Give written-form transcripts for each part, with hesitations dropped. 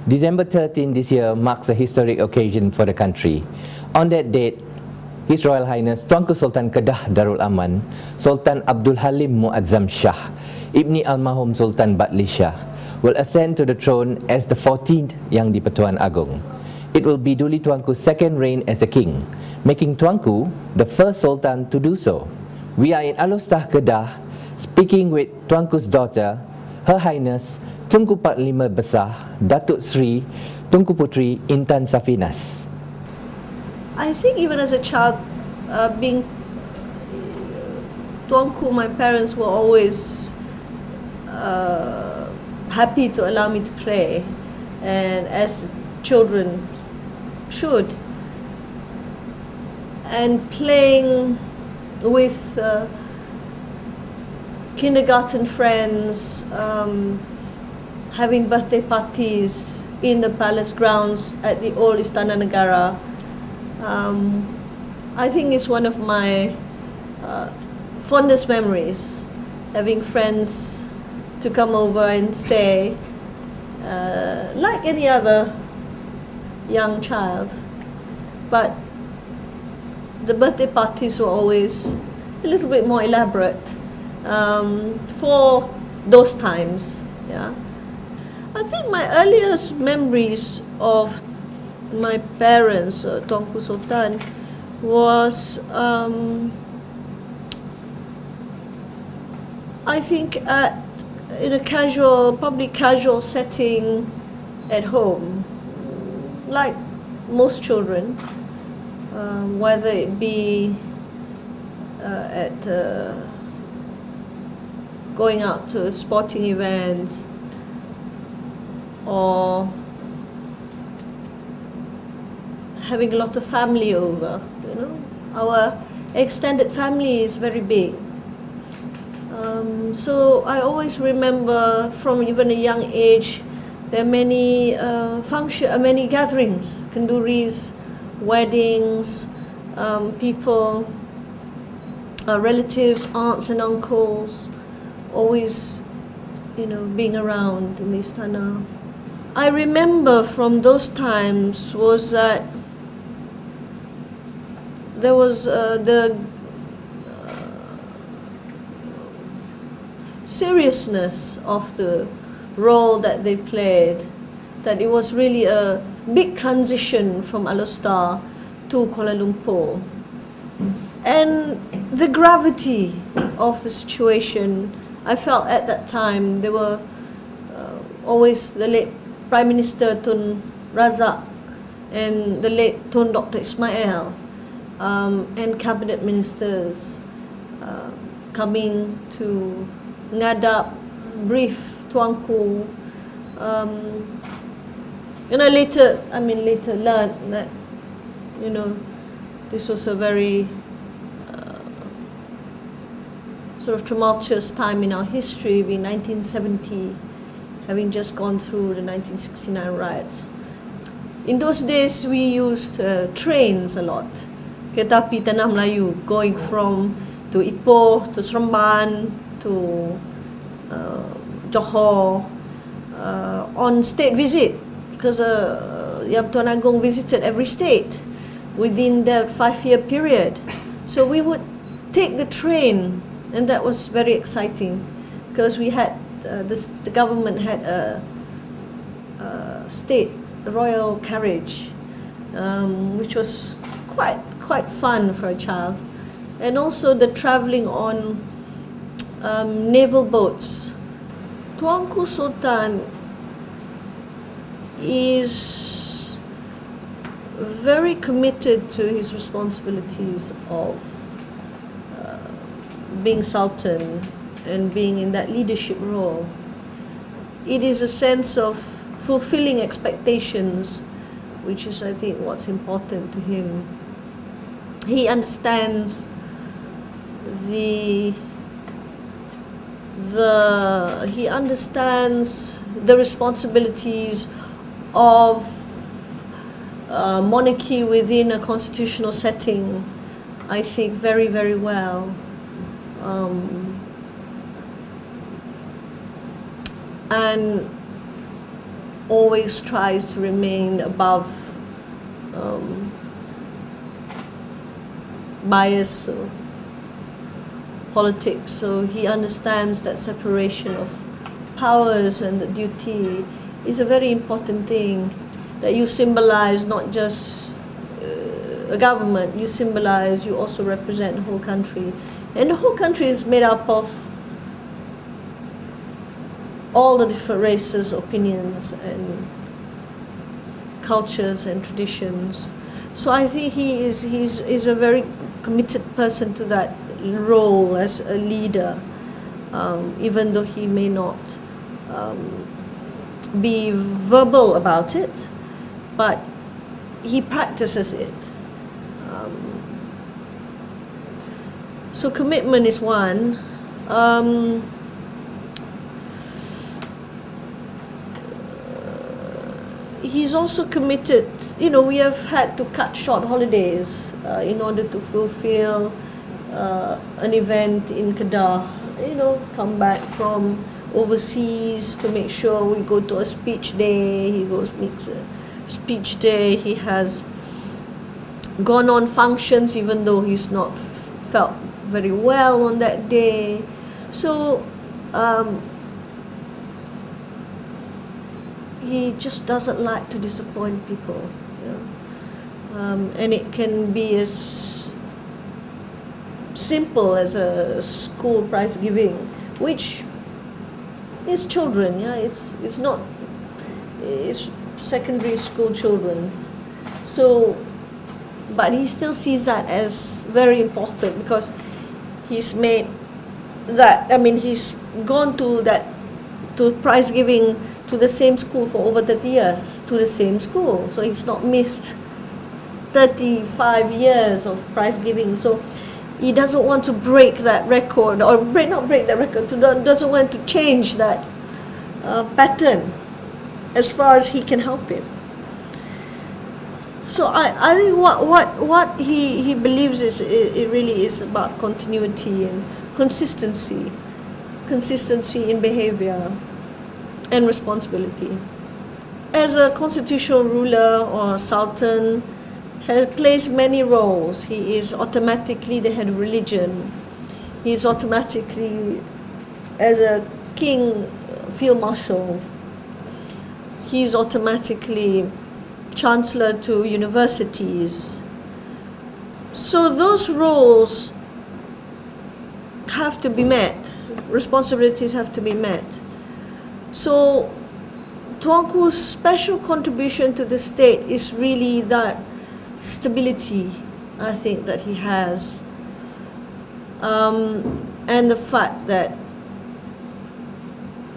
December 13 this year marks a historic occasion for the country. On that date, His Royal Highness Tuanku Sultan Kedah Darul Aman, Sultan Abdul Halim Muazzam Shah, Ibni Almarhum Sultan Batli Shah, will ascend to the throne as the 14th Yang di-Pertuan Agong. It will be duly Tuanku's second reign as a king, making Tuanku the first Sultan to do so. We are in Alustah, Kedah, speaking with Tuanku's daughter, Her Highness Tunku Panglima Besar Datuk Sri Tunku Putri Intan Safinas. I think even as a child, being Tuanku, my parents were always happy to allow me to play, and as children should. And playing with kindergarten friends, having birthday parties in the palace grounds at the old Istana Negara, I think it's one of my fondest memories, having friends to come over and stay like any other young child. But the birthday parties were always a little bit more elaborate for those times. Yeah. I think my earliest memories of my parents, Tuanku Sultan, was I think in a casual, probably casual setting at home, like most children, whether it be at going out to a sporting event, or having a lot of family over. You know, our extended family is very big. So I always remember from even a young age, there are many many gatherings, kanduris, weddings, people, relatives, aunts and uncles, always, you know, being around in the istana. I remember from those times was that there was the seriousness of the role that they played, that it was really a big transition from Alustah to Kuala Lumpur. And the gravity of the situation, I felt at that time. There were always the late Prime Minister Tun Razak and the late Tun Dr. Ismail and cabinet ministers coming to ngadap, brief Tuanku. And I later learned that, you know, this was a very sort of tumultuous time in our history, in 1970, having just gone through the 1969 riots. In those days, we used trains a lot. Kereta api Tanah Melayu, going from to Ipoh, to Seremban, to Johor, on state visit, because Yang Tuan Agong visited every state within the 5-year period. So we would take the train, and that was very exciting, because we had the government had a state royal carriage, which was quite fun for a child, and also the travelling on naval boats. Tuanku Sultan is very committed to his responsibilities of being Sultan and being in that leadership role. It is a sense of fulfilling expectations, which is, I think, what's important to him. He understands the responsibilities of monarchy within a constitutional setting, I think, very, very well. And always tries to remain above bias or politics. So he understands that separation of powers and the duty is a very important thing, that you symbolize not just a government, you symbolize, you also represent the whole country. And the whole country is made up of all the different races, opinions, and cultures and traditions. So I think he's a very committed person to that role as a leader, even though he may not be verbal about it, but he practices it. So commitment is one. He's also committed, you know, we have had to cut short holidays in order to fulfill an event in Kedah, you know, come back from overseas to make sure we go to a speech day. He goes, makes a speech day. He has gone on functions even though he's not felt very well on that day. So he just doesn't like to disappoint people, you know? And it can be as simple as a school prize giving, which is children, yeah, it's not, it's secondary school children. So, but he still sees that as very important because he's made that, I mean, he's gone to that, to prize giving to the same school for over 30 years, to the same school. So he's not missed 35 years of prize giving. So he doesn't want to break that record, or not break that record, doesn't want to change that pattern as far as he can help it. So I think what he believes is, it really is about continuity and consistency in behavior and responsibility. As a constitutional ruler or sultan, has plays many roles. He is automatically the head of religion. He is automatically, as a king, field marshal. He is automatically chancellor to universities. So those roles have to be met. Responsibilities have to be met. So Tuanku's special contribution to the state is really that stability, I think, that he has, and the fact that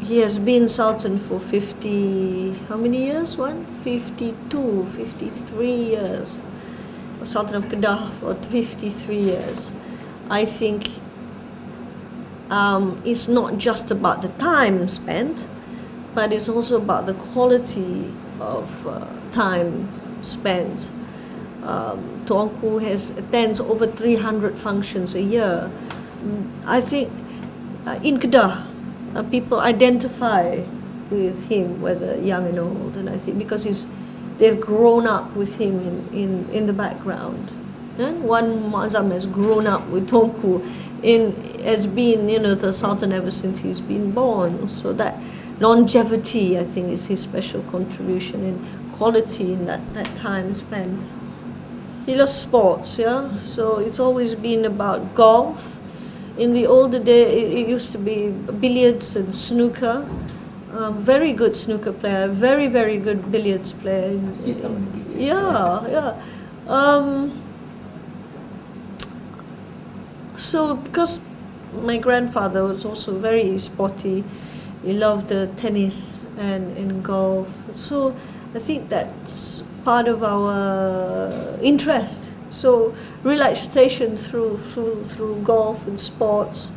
he has been Sultan for 50, how many years? 52, 53 years. Sultan of Kedah for 53 years. I think it's not just about the time spent, but it's also about the quality of time spent. Tuanku attends over 300 functions a year. I think in Kedah, people identify with him, whether young and old, and I think because they've grown up with him in the background. And one Muazzam has grown up with Tuanku has been, you know, the Sultan ever since he's been born. So that longevity, I think, is his special contribution and quality in that time spent. He loves sports, yeah. So it's always been about golf. In the older day, it used to be billiards and snooker. Very good snooker player, very, very good billiards player. Yeah. So because my grandfather was also very sporty, he loved tennis and golf. So I think that's part of our interest. So relaxation through golf and sports.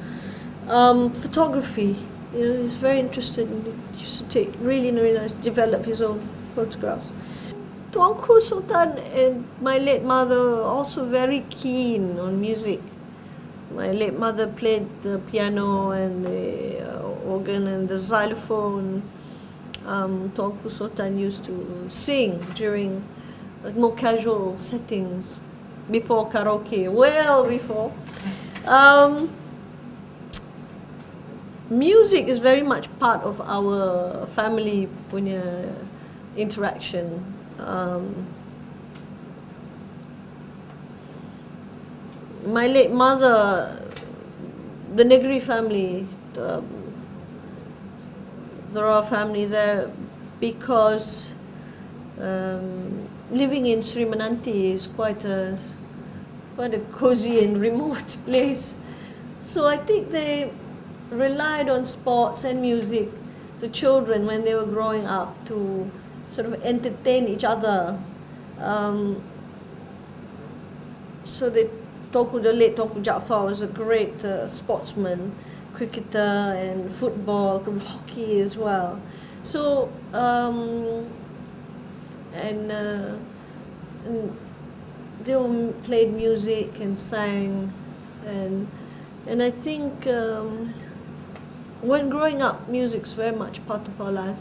Photography, you know, he's very interested in it. He used to take really nice, develop his own photographs. Tuanku Sultan and my late mother were also very keen on music. My late mother played the piano and the organ and the xylophone. Tuanku Sultan used to sing during more casual settings, before karaoke, well before. Music is very much part of our family punya interaction. My late mother, the Negri family, the royal family there, because living in Sri Menanti is quite a cozy and remote place. So I think they relied on sports and music, the children when they were growing up, to sort of entertain each other. So the late Tuanku Jaafar was a great sportsman, cricketer and football, hockey as well. So and they all played music and sang, and I think when growing up, music's very much part of our life.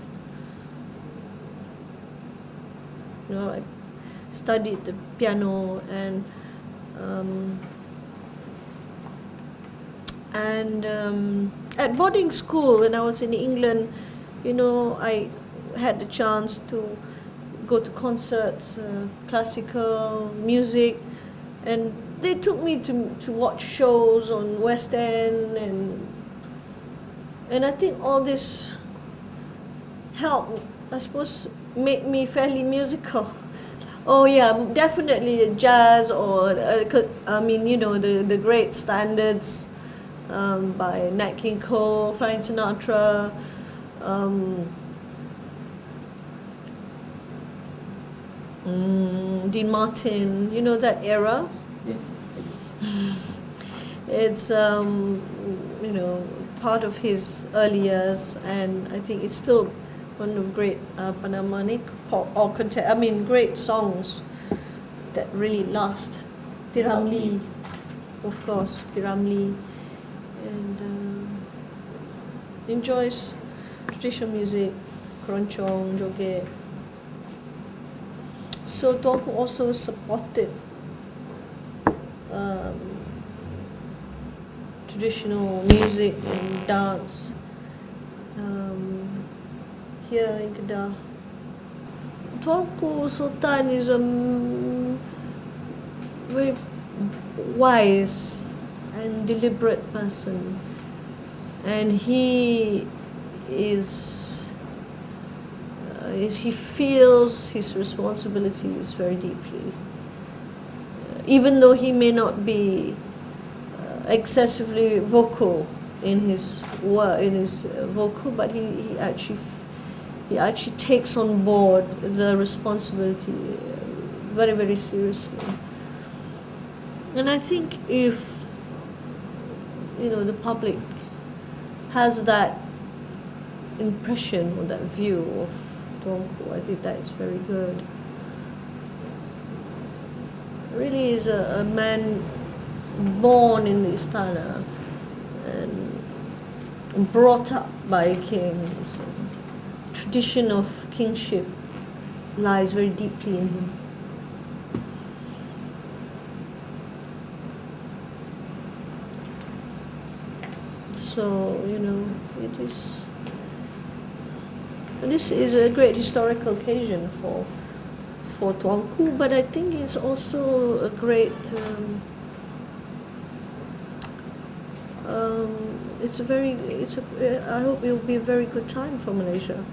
You know, I studied the piano and at boarding school when I was in England, you know, I had the chance to go to concerts, classical music, and they took me to watch shows on West End, and I think all this helped, I suppose, make me fairly musical. Oh yeah, definitely jazz, or I mean, you know, the great standards by Nat King Cole, Frank Sinatra, Dean Martin, you know, that era. Yes. It's you know, part of his early years, and I think it's still one of great pop or great songs that really last. Piramli, of course, Piramli, and enjoys traditional music, keroncong, joget. So Tuanku also supported traditional music and dance here in Kedah. Tuanku Sultan is a very wise and deliberate person, and he feels his responsibilities very deeply. Even though he may not be excessively vocal in his vocal, but he actually takes on board the responsibility very, very seriously. And I think if, you know, the public has that impression or that view of Tuanku, I think that is very good. Really is a man born in the Istana and brought up by kings. Tradition of kingship lies very deeply in him. So, you know, this is a great historical occasion for Tuanku, but I think it's also a great, I hope it will be a very good time for Malaysia.